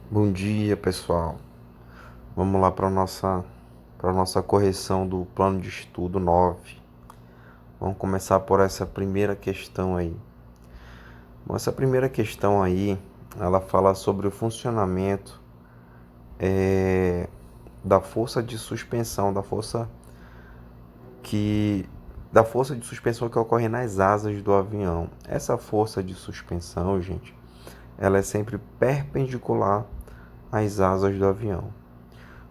Bom dia, pessoal. Vamos lá para nossa correção do plano de estudo 9. Vamos começar por essa primeira questão aí. Bom, essa primeira questão aí, ela fala sobre o funcionamento da força de suspensão, que da força de suspensão que ocorre nas asas do avião. Essa força de suspensão, gente, ela é sempre perpendicular às asas do avião.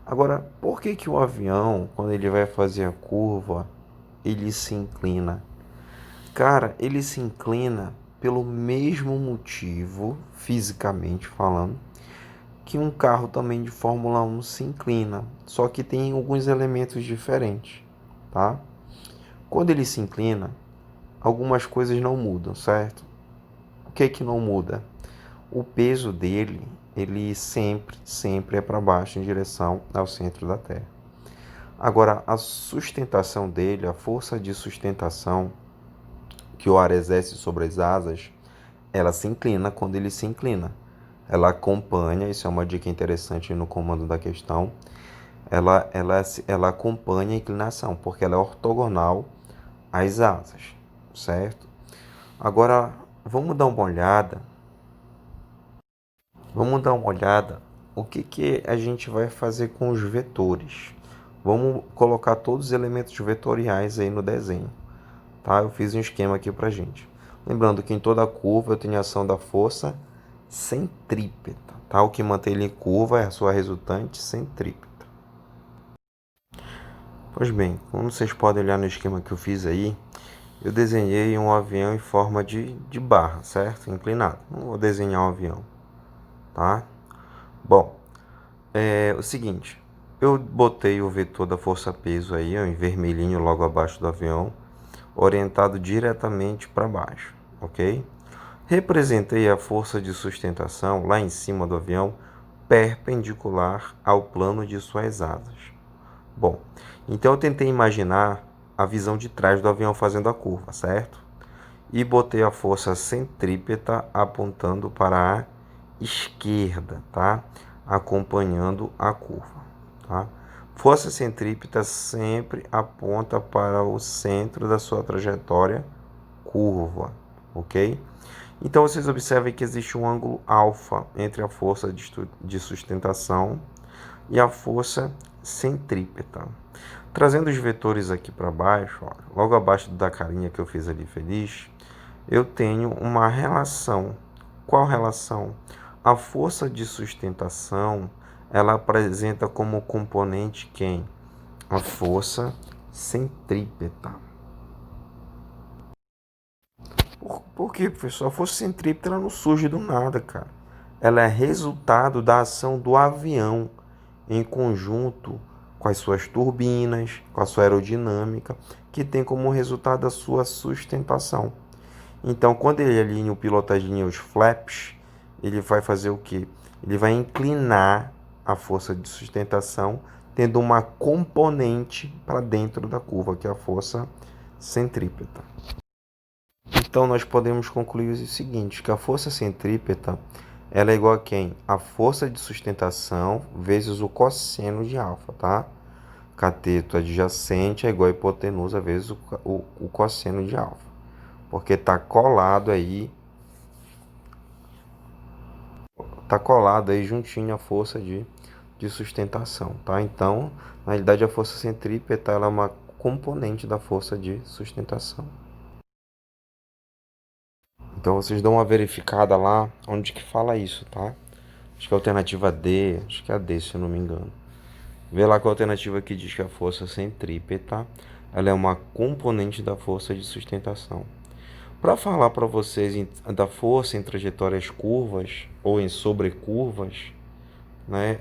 Agora, por que que o avião, quando ele vai fazer a curva, ele se inclina? Cara, ele se inclina pelo mesmo motivo, fisicamente falando, que um carro também de Fórmula 1 se inclina, só que tem alguns elementos diferentes, tá? Quando ele se inclina, algumas coisas não mudam, certo? O que é que não muda? O peso dele, ele sempre é para baixo em direção ao centro da Terra. Agora, a sustentação dele, a força de sustentação que o ar exerce sobre as asas, ela se inclina quando ele se inclina. Ela acompanha, isso é uma dica interessante no comando da questão, ela acompanha a inclinação, porque ela é ortogonal às asas, certo? Agora, vamos dar uma olhada o que a gente vai fazer com os vetores. Vamos colocar todos os elementos vetoriais aí no desenho. Tá? Eu fiz um esquema aqui pra gente. Lembrando que em toda curva eu tenho a ação da força centrípeta, tá? O que mantém ele em curva é a sua resultante centrípeta. Pois bem, como vocês podem olhar no esquema que eu fiz aí, eu desenhei um avião em forma de barra, certo? Inclinado. Não vou desenhar um avião, tá? Bom, é o seguinte, eu botei o vetor da força-peso aí, ó, em vermelhinho logo abaixo do avião, orientado diretamente para baixo, ok? Representei a força de sustentação lá em cima do avião perpendicular ao plano de suas asas. Bom, então eu tentei imaginar a visão de trás do avião fazendo a curva, certo? E botei a força centrípeta apontando para a esquerda, tá? Acompanhando a curva, tá? Força centrípeta sempre aponta para o centro da sua trajetória curva, ok? Então vocês observem que existe um ângulo alfa entre a força de sustentação e a força centrípeta. Trazendo os vetores aqui para baixo, ó, logo abaixo da carinha que eu fiz ali feliz, eu tenho uma relação. Qual relação? A força de sustentação, ela apresenta como componente quem? A força centrípeta. Por quê, professor? A força centrípeta ela não surge do nada, cara. Ela é resultado da ação do avião em conjunto com as suas turbinas, com a sua aerodinâmica, que tem como resultado a sua sustentação. Então, quando ele alinha o piloto alinha os flaps, ele vai fazer o quê? Ele vai inclinar a força de sustentação, tendo uma componente para dentro da curva, que é a força centrípeta. Então nós podemos concluir o seguinte, que a força centrípeta ela é igual a quem? A força de sustentação vezes o cosseno de alfa, tá? Cateto adjacente é igual a hipotenusa vezes o cosseno de alfa. Porque tá colado aí juntinho a força de sustentação, tá? Então, na realidade a força centrípeta ela é uma componente da força de sustentação. Então vocês dão uma verificada lá onde que fala isso, tá? Acho que é a alternativa D, acho que é a D, se eu não me engano. Vê lá com a alternativa que diz que a força centrípeta, ela é uma componente da força de sustentação. Para falar para vocês da força em trajetórias curvas ou em sobrecurvas, né,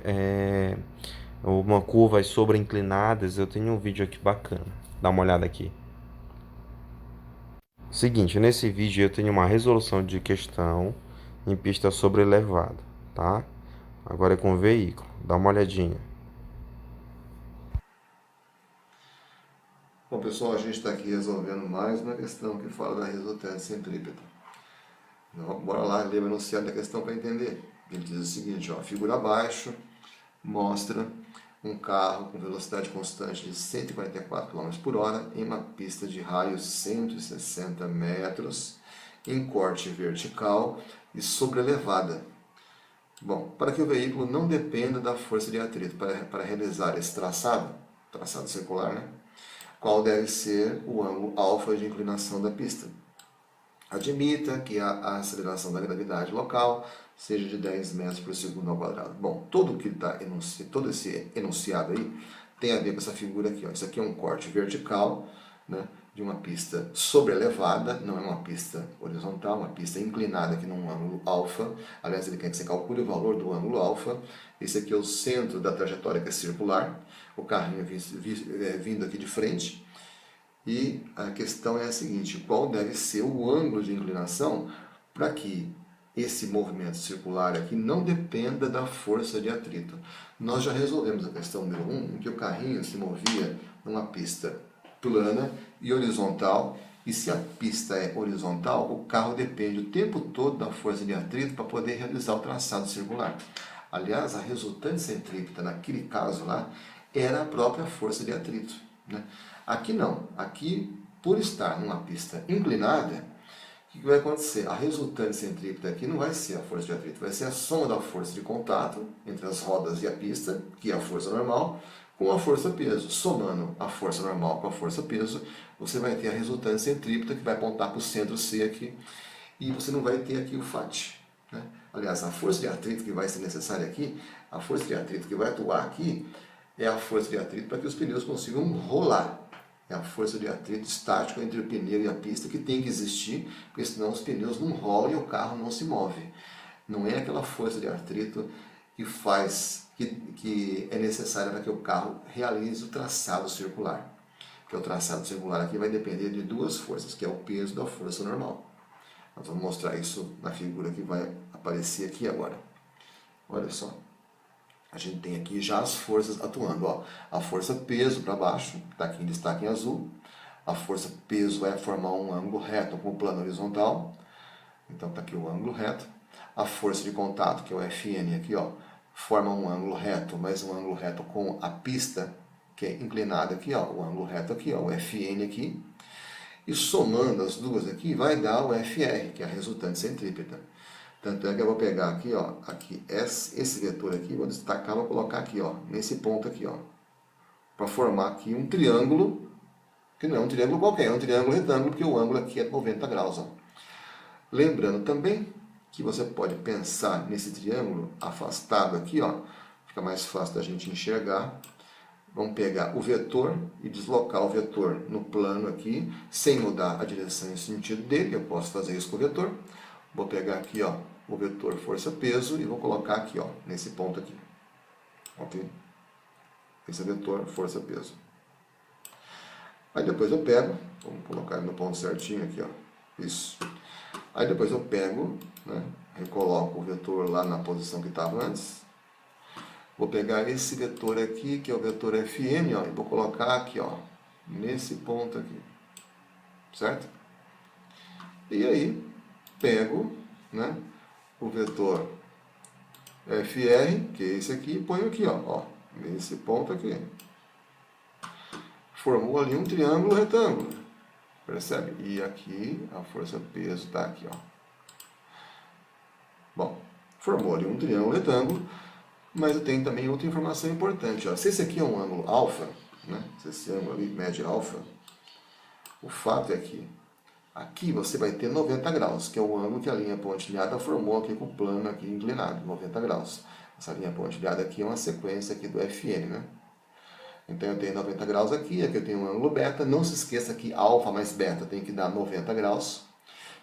uma curvas sobreinclinadas, eu tenho um vídeo aqui bacana. Dá uma olhada aqui. Seguinte, nesse vídeo eu tenho uma resolução de questão em pista sobrelevada, tá? Agora é com veículo, dá uma olhadinha. Bom, pessoal, a gente está aqui resolvendo mais uma questão que fala da resultante centrípeta. Então, bora lá ler o enunciado da questão para entender. Ele diz o seguinte, ó, a figura abaixo mostra um carro com velocidade constante de 144 km por hora em uma pista de raio 160 metros, em corte vertical e sobrelevada. Bom, para que o veículo não dependa da força de atrito para realizar esse traçado circular, né? Qual deve ser o ângulo alfa de inclinação da pista? Admita que a aceleração da gravidade local seja de 10 metros por segundo ao quadrado. Bom, todo esse enunciado aí tem a ver com essa figura aqui. Ó. Isso aqui é um corte vertical, né, de uma pista sobrelevada, não é uma pista horizontal, uma pista inclinada aqui num ângulo alfa. Aliás, ele quer que você calcule o valor do ângulo alfa. Esse aqui é o centro da trajetória que é circular, o carrinho vindo aqui de frente. E a questão é a seguinte, qual deve ser o ângulo de inclinação para que esse movimento circular aqui não dependa da força de atrito. Nós já resolvemos a questão número 1, em que o carrinho se movia numa pista plana e horizontal, e se a pista é horizontal, o carro depende o tempo todo da força de atrito para poder realizar o traçado circular. Aliás, a resultante centrípeta, naquele caso lá, era a própria força de atrito, né? Aqui não. Aqui, por estar numa pista inclinada, o que vai acontecer? A resultante centrípeta aqui não vai ser a força de atrito, vai ser a soma da força de contato entre as rodas e a pista, que é a força normal, com a força-peso. Somando a força normal com a força-peso, você vai ter a resultante centrípeta, que vai apontar para o centro C aqui, e você não vai ter aqui o FAT, né? Aliás, a força de atrito que vai ser necessária aqui, a força de atrito que vai atuar aqui, é a força de atrito para que os pneus consigam rolar. É a força de atrito estático entre o pneu e a pista que tem que existir, porque senão os pneus não rolam e o carro não se move. Não é aquela força de atrito que é necessária para que o carro realize o traçado circular. Porque o traçado circular aqui vai depender de duas forças, que é o peso da força normal. Nós vamos mostrar isso na figura que vai aparecer aqui agora. Olha só. A gente tem aqui já as forças atuando. Ó. A força peso para baixo, está aqui em destaque em azul. A força peso vai formar um ângulo reto com o plano horizontal. Então está aqui o ângulo reto. A força de contato, que é o Fn aqui, ó, forma um ângulo reto, mas um ângulo reto com a pista, que é inclinada aqui, ó, o ângulo reto aqui, ó, o Fn aqui. E somando as duas aqui, vai dar o Fr, que é a resultante centrípeta. Tanto é que eu vou pegar aqui, ó, esse vetor aqui, vou destacar, vou colocar aqui, ó, nesse ponto aqui, ó, para formar aqui um triângulo, que não é um triângulo qualquer, é um triângulo retângulo, porque o ângulo aqui é 90 graus, ó. Lembrando também que você pode pensar nesse triângulo afastado aqui, ó, fica mais fácil da gente enxergar. Vamos pegar o vetor e deslocar o vetor no plano aqui, sem mudar a direção e o sentido dele, eu posso fazer isso com o vetor. Vou pegar aqui, ó, o vetor força-peso e vou colocar aqui, ó, nesse ponto aqui. Ok? Esse é o vetor força-peso. Aí depois eu pego, vamos colocar no ponto certinho aqui, ó. Isso. Aí depois eu pego, né, recoloco o vetor lá na posição que estava antes. Vou pegar esse vetor aqui, que é o vetor Fm, ó, e vou colocar aqui, ó, nesse ponto aqui. Certo? E aí, pego, né, o vetor FR, que é esse aqui, e ponho aqui, ó, nesse ponto aqui. Formou ali um triângulo retângulo, percebe? E aqui a força-peso está aqui, ó. Bom, formou ali um triângulo retângulo, mas eu tenho também outra informação importante, ó. Se esse aqui é um ângulo alfa, né, se esse ângulo ali mede alfa, o fato é que aqui você vai ter 90 graus, que é o ângulo que a linha pontilhada formou aqui com o plano aqui inclinado, 90 graus. Essa linha pontilhada aqui é uma sequência aqui do Fn, né? Então eu tenho 90 graus aqui eu tenho um ângulo beta. Não se esqueça que alfa mais beta tem que dar 90 graus,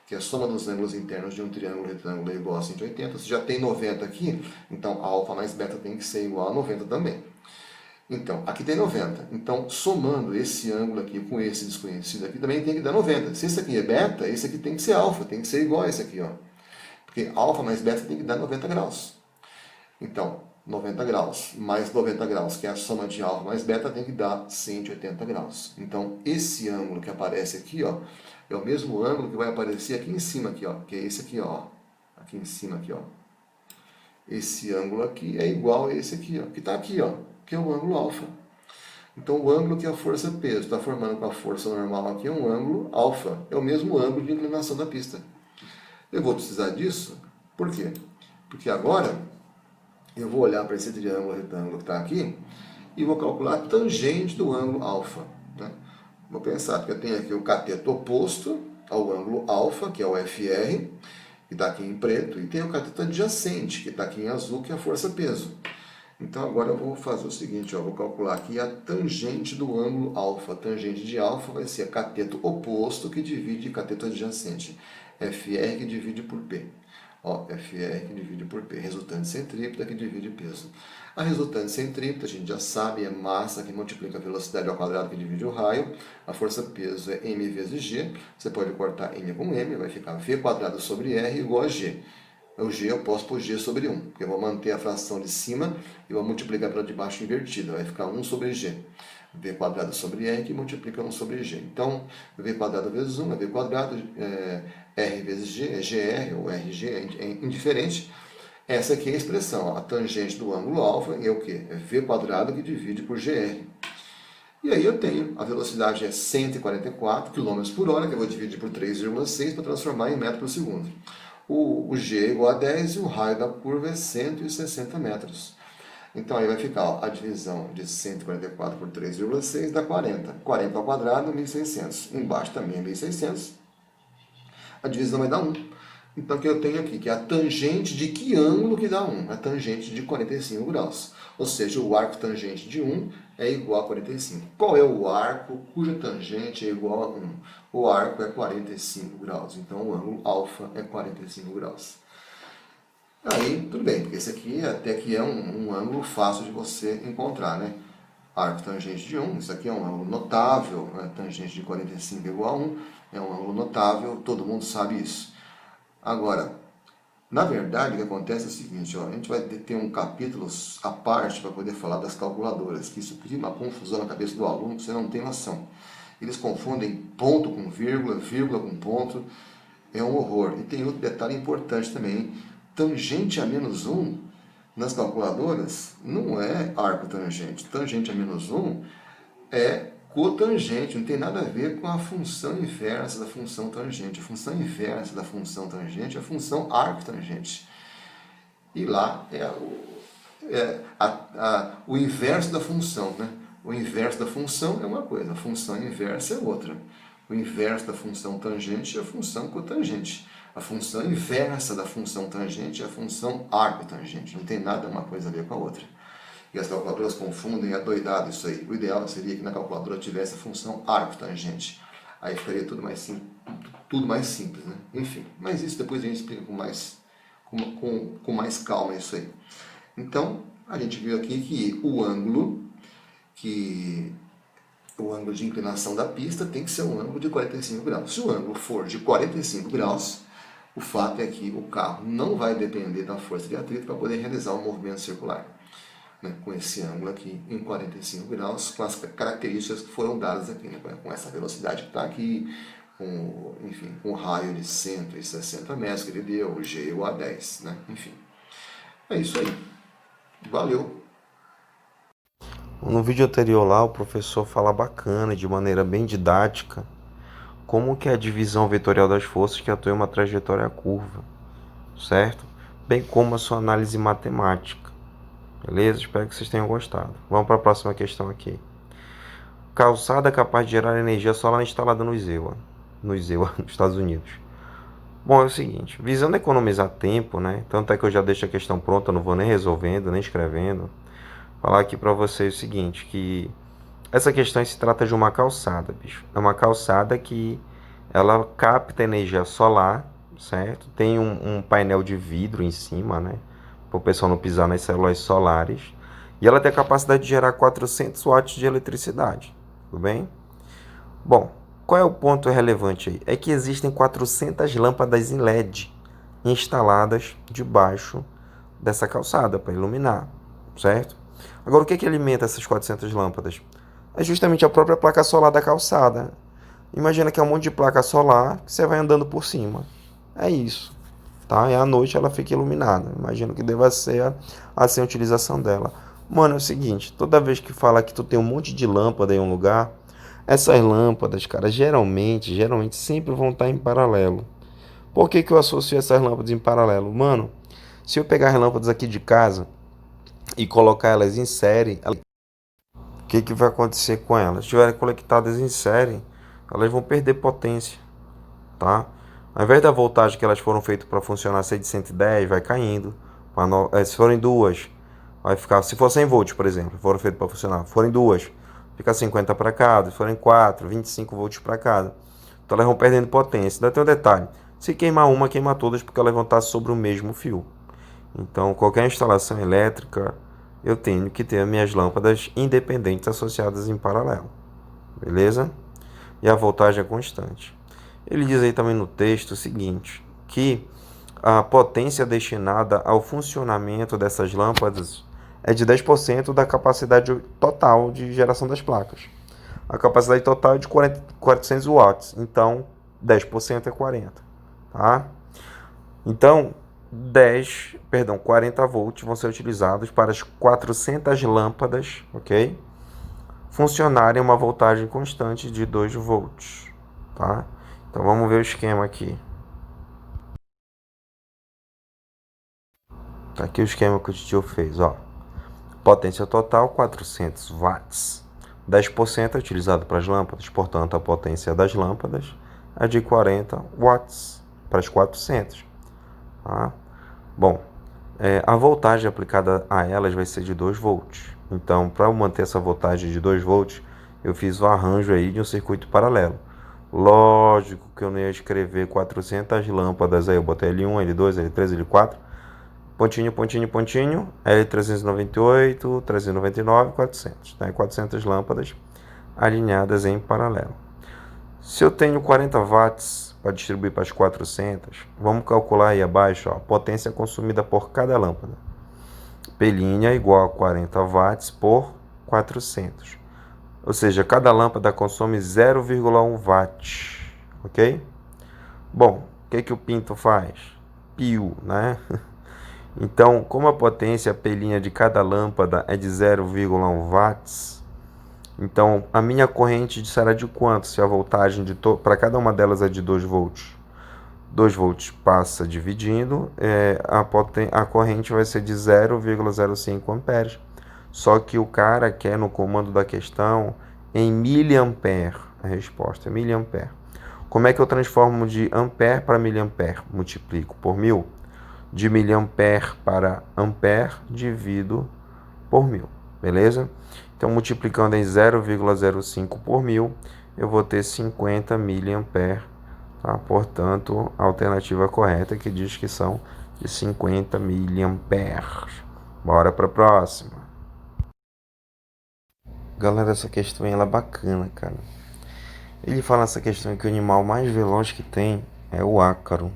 que é a soma dos ângulos internos de um triângulo retângulo é igual a 180. Se já tem 90 aqui, então alfa mais beta tem que ser igual a 90 também. Então, aqui tem 90. Então, somando esse ângulo aqui com esse desconhecido aqui, também tem que dar 90. Se esse aqui é beta, esse aqui tem que ser alfa, tem que ser igual a esse aqui, ó. Porque alfa mais beta tem que dar 90 graus. Então, 90 graus mais 90 graus, que é a soma de alfa mais beta, tem que dar 180 graus. Então, esse ângulo que aparece aqui, ó, é o mesmo ângulo que vai aparecer aqui em cima, aqui, ó, que é esse aqui, ó. Aqui em cima, aqui, ó. esse ângulo aqui é igual a esse aqui, ó, que está aqui, ó, que é o ângulo alfa. Então, o ângulo que a força peso está formando com a força normal aqui é um ângulo alfa. É o mesmo ângulo de inclinação da pista. Eu vou precisar disso, por quê? Porque agora eu vou olhar para esse triângulo retângulo que está aqui e vou calcular a tangente do ângulo alfa, né? Vou pensar que eu tenho aqui o cateto oposto ao ângulo alfa, que é o FR, que está aqui em preto, e tem o cateto adjacente, que está aqui em azul, que é a força-peso. Então agora eu vou fazer o seguinte, ó, vou calcular aqui a tangente do ângulo alfa. A tangente de alfa vai ser cateto oposto que divide cateto adjacente. FR que divide por P. Ó, FR que divide por P. Resultante centrípeta que divide peso. A resultante centrípeta, a gente já sabe, é massa que multiplica a velocidade ao quadrado que divide o raio. A força-peso é m vezes g. Você pode cortar m com m, vai ficar v quadrado sobre r igual a g. O g eu posso pôr g sobre 1, porque eu vou manter a fração de cima e vou multiplicar pela de baixo invertida, vai ficar 1 sobre g. V quadrado sobre r que multiplica 1 sobre g. Então, v quadrado vezes 1 é v quadrado, r vezes g é gr ou rg, é indiferente. Essa aqui é a expressão, ó, a tangente do ângulo alfa é o quê? É v quadrado que divide por gr. E aí eu tenho, a velocidade é 144 km por hora, que eu vou dividir por 3,6 para transformar em metro por segundo. O g é igual a 10 e o raio da curva é 160 metros. Então aí vai ficar, ó, a divisão de 144 por 3,6 dá 40. 40 ao quadrado, 1.600. Embaixo também é 1.600. A divisão vai dar 1. Então o que eu tenho aqui? Que é a tangente de que ângulo que dá 1? A tangente de 45 graus. Ou seja, o arco tangente de 1 é igual a 45. Qual é o arco cuja tangente é igual a 1? O arco é 45 graus. Então o ângulo alfa é 45 graus. Aí, tudo bem, porque esse aqui até que é um ângulo fácil de você encontrar, né? Arco tangente de 1, isso aqui é um ângulo notável, né? Tangente de 45 igual a 1, é um ângulo notável, todo mundo sabe isso. Agora, na verdade, o que acontece é o seguinte, ó, a gente vai ter um capítulo à parte para poder falar das calculadoras, que isso cria uma confusão na cabeça do aluno que você não tem noção. Eles confundem ponto com vírgula, vírgula com ponto, é um horror. E tem outro detalhe importante também, hein? Tangente a menos 1 nas calculadoras não é arco tangente. Tangente a menos 1 é cotangente, não tem nada a ver com a função inversa da função tangente. A função inversa da função tangente é a função arco tangente. E lá é o inverso da função, né? O inverso da função é uma coisa, a função inversa é outra. O inverso da função tangente é a função cotangente. A função inversa da função tangente é a função arcotangente. Não tem nada uma coisa a ver com a outra. E as calculadoras confundem, é doidado isso aí. O ideal seria que na calculadora tivesse a função arcotangente. Aí ficaria tudo mais simples, né? Enfim, mas isso depois a gente explica com mais calma isso aí. Então, a gente viu aqui que o ângulo de inclinação da pista tem que ser um ângulo de 45 graus. Se o ângulo for de 45 graus, o fato é que o carro não vai depender da força de atrito para poder realizar o movimento circular, né? Com esse ângulo aqui em 45 graus, com as características que foram dadas aqui, né? Com essa velocidade que está aqui, com o raio de 160 metros que ele deu, o G igual a 10, né? Enfim, é isso aí. Valeu! No vídeo anterior lá, o professor fala bacana, de maneira bem didática, como que é a divisão vetorial das forças que atuam em uma trajetória curva, certo? Bem como a sua análise matemática. Beleza? Espero que vocês tenham gostado. Vamos para a próxima questão aqui. Calçada capaz de gerar energia solar instalada no IZEWA, nos Estados Unidos. Bom, é o seguinte, visando economizar tempo, né? Tanto é que eu já deixo a questão pronta, não vou nem resolvendo, nem escrevendo. Falar aqui para vocês o seguinte, que essa questão se trata de uma calçada, bicho. É uma calçada que ela capta energia solar, certo? Tem um painel de vidro em cima, né? Para o pessoal não pisar nas células solares. E ela tem a capacidade de gerar 400 watts de eletricidade, tudo bem? Bom, qual é o ponto relevante aí? É que existem 400 lâmpadas em LED instaladas debaixo dessa calçada para iluminar, certo? Agora, o que alimenta essas 400 lâmpadas? É justamente a própria placa solar da calçada. Imagina que é um monte de placa solar que você vai andando por cima. É isso. tá? E à noite ela fica iluminada. Imagino que deva ser assim a utilização dela. Mano, é o seguinte, toda vez que fala que tu tem um monte de lâmpada em um lugar, essas lâmpadas, cara, geralmente sempre vão estar em paralelo. Por que que eu associo essas lâmpadas em paralelo? Mano, se eu pegar as lâmpadas aqui de casa e colocar elas em série, o que que vai acontecer com elas? Se estiverem conectadas em série, elas vão perder potência, tá? Ao invés da voltagem que elas foram feitas para funcionar ser de 110, vai caindo. Se forem duas, vai ficar. Se for 100 volts, por exemplo, foram feitas para funcionar, forem duas, fica 50 para cada. Se forem quatro, 25 volts para cada. Então elas vão perdendo potência. Ainda tem um detalhe: se queimar uma, queima todas, porque elas vão estar sobre o mesmo fio. Então, qualquer instalação elétrica, eu tenho que ter as minhas lâmpadas independentes associadas em paralelo. Beleza? E a voltagem é constante. Ele diz aí também no texto o seguinte, que a potência destinada ao funcionamento dessas lâmpadas é de 10% da capacidade total de geração das placas. A capacidade total é de 400 watts, então 10% é 40, tá? Então, 40 volts vão ser utilizados para as 400 lâmpadas, ok? Funcionarem uma voltagem constante de 2 volts, tá? Então vamos ver o esquema aqui. Tá aqui o esquema que o tio fez, ó. Potência total 400 watts. 10% é utilizado para as lâmpadas, portanto a potência das lâmpadas é de 40 watts para as 400. Tá? Bom, a voltagem aplicada a elas vai ser de 2 volts. Então, para eu manter essa voltagem de 2 volts, eu fiz o arranjo aí de um circuito paralelo. Lógico que eu não ia escrever 400 lâmpadas aí, eu botei L1, L2, L3, L4, pontinho, pontinho, pontinho, L398, 399, 400. Né? 400 lâmpadas alinhadas em paralelo. Se eu tenho 40 watts para distribuir para as 400, vamos calcular aí abaixo, ó, a potência consumida por cada lâmpada. P' é igual a 40 watts por 400. Ou seja, cada lâmpada consome 0,1 watt, ok? Bom, o que o pinto faz? Pio, né? Então, como a potência P' de cada lâmpada é de 0,1 watts, então a minha corrente será de quanto se a voltagem para cada uma delas é de 2 volts? 2 volts passa dividindo, a corrente vai ser de 0,05 amperes. Só que o cara quer no comando da questão em miliampere. A resposta é miliampere. Como é que eu transformo de ampere para miliampere? Multiplico por 1000. De miliampere para ampere, divido por 1000. Beleza? Então, multiplicando em 0,05 por 1000, eu vou ter 50 miliampere. Tá? Portanto, a alternativa correta que diz que são de 50 miliamperes. Bora para a próxima. Galera, essa questão ela é bacana, cara. Ele fala essa questão que o animal mais veloz que tem é o ácaro.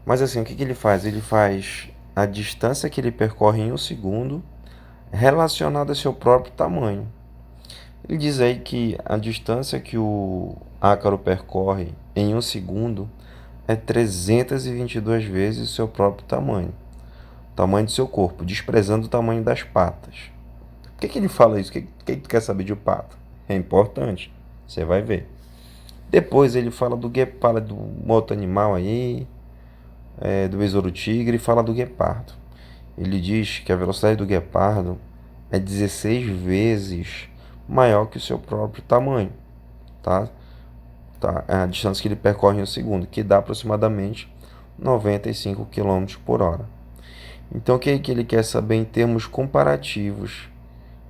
Mas assim, o que ele faz? Ele faz a distância que ele percorre em um segundo relacionada ao seu próprio tamanho. Ele diz aí que a distância que o ácaro percorre em um segundo é 322 vezes o seu próprio tamanho. O tamanho do seu corpo, desprezando o tamanho das patas. Por que ele fala isso? O que tu quer saber de pato? É importante. Você vai ver. Depois ele fala do outro animal aí, do besouro tigre, e fala do guepardo. Ele diz que a velocidade do guepardo é 16 vezes maior que o seu próprio tamanho, tá? É a distância que ele percorre em um segundo, que dá aproximadamente 95 km por hora. Então, o que ele quer saber em termos comparativos?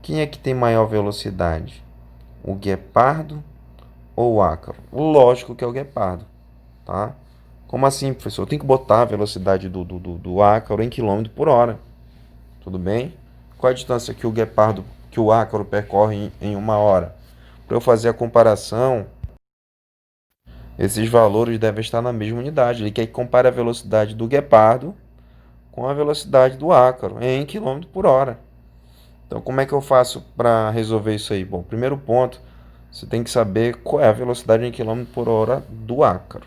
Quem é que tem maior velocidade? O guepardo ou o ácaro? Lógico que é o guepardo, tá? Como assim, professor? Eu tenho que botar a velocidade do ácaro em quilômetro por hora. Tudo bem? Qual a distância que o ácaro percorre em uma hora? Para eu fazer a comparação, esses valores devem estar na mesma unidade. Ele quer que compare a velocidade do guepardo com a velocidade do ácaro em quilômetro por hora. Então, como é que eu faço para resolver isso aí? Bom, primeiro ponto, você tem que saber qual é a velocidade em quilômetro por hora do ácaro.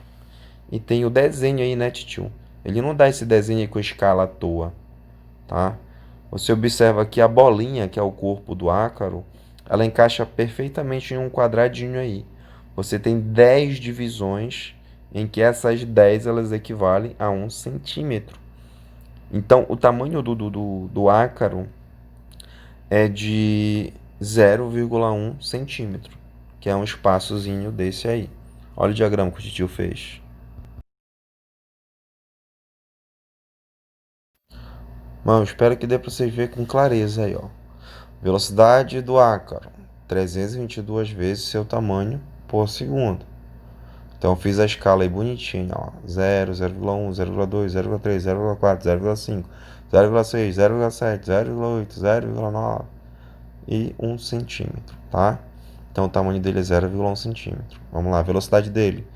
E tem o desenho aí, né, tio? Ele não dá esse desenho aí com escala à toa, tá? Você observa que a bolinha, que é o corpo do ácaro, ela encaixa perfeitamente em um quadradinho aí. Você tem 10 divisões, em que essas 10 elas equivalem a 1 centímetro. Então, o tamanho do ácaro é de 0,1 centímetro, que é um espaçozinho desse aí. Olha o diagrama que o tio fez. Bom, espero que dê para vocês verem com clareza aí, ó. Velocidade do ácaro, 322 vezes seu tamanho por segundo. Então, eu fiz a escala aí bonitinha, ó. 0, 0,1, 0,2, 0,3, 0,4, 0,5, 0,6, 0,7, 0,8, 0,9 e 1 centímetro, tá? Então, o tamanho dele é 0,1 centímetro. Vamos lá, a velocidade dele,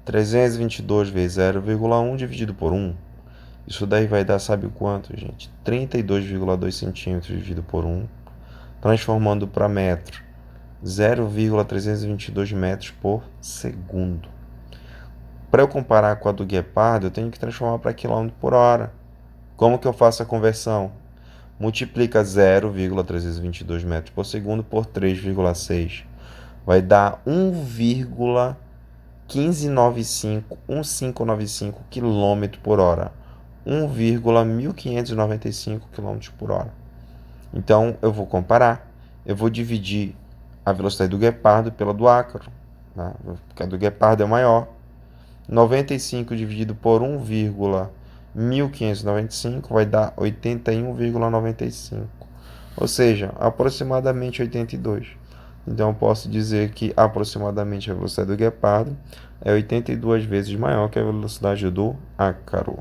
322 vezes 0,1 dividido por 1. Isso daí vai dar, sabe o quanto, gente? 32,2 centímetros dividido por 1, transformando para metro, 0,322 metros por segundo. Para eu comparar com a do guepardo, eu tenho que transformar para quilômetro por hora. Como que eu faço a conversão? Multiplica 0,322 metros por segundo por 3,6. Vai dar 1,1595 km por hora. 1,1595 km por hora. Então, eu vou comparar. Eu vou dividir a velocidade do guepardo pela do ácaro, né? Porque a do guepardo é maior. 95 dividido por 1,1595 vai dar 81,95. Ou seja, aproximadamente 82. Então, eu posso dizer que aproximadamente a velocidade do guepardo é 82 vezes maior que a velocidade do ácaro.